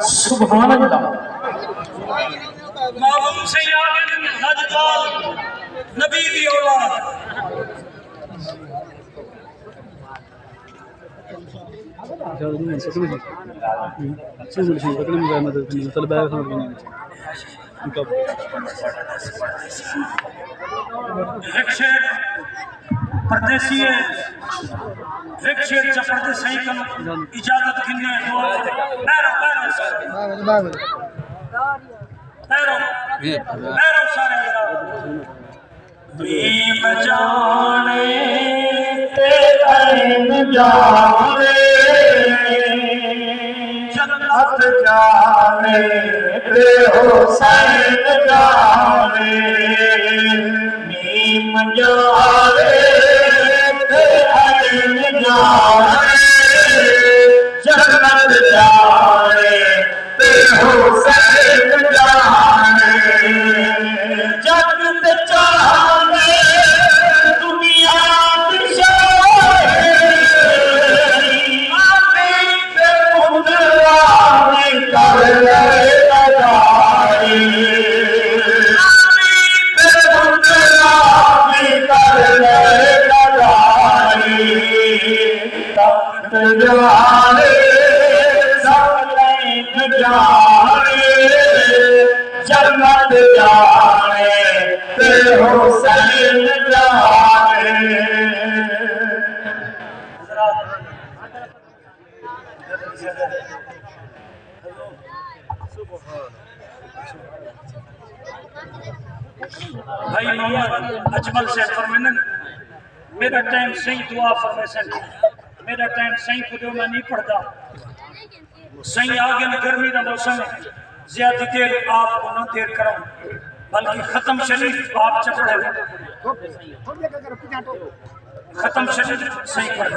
सुभान अल्लाह। महबूब से आगे लजपाल नबी दी औलाद परदेसी रिक्शे परदेसी इजाजत किन्ने प्रेम जाने प्रेम जाने जन्नत जाने हुसैन जाने मीम जाने प्रेम जाने जन्नत जाने हुसैन जाने जन्नत जाने दुनिया की जन्नत जाने हुसैन जाने। भाई मोहम्मद अजमल से फरमाने मेरा टाइम सही दुआ फरमेशन मेरा टाइम सही खुद मैं नहीं पढ़ता सही आगे में गर्मी का मौसम है ज्यादा देर आपको न देर करो बल्कि खत्म शरीफ आप चपड़े खत्म शरीफ सही पढ़